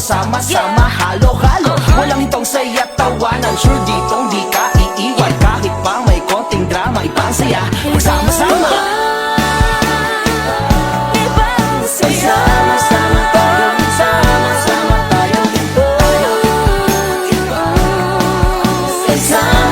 sama-sama, halo-halo. Walang itong saya tawanan, sure ditong di ka iiwan. Kahit pa may konting drama, ibang saya magsama-sama. Sama-sama tayo, sama-sama tayo dito. Sama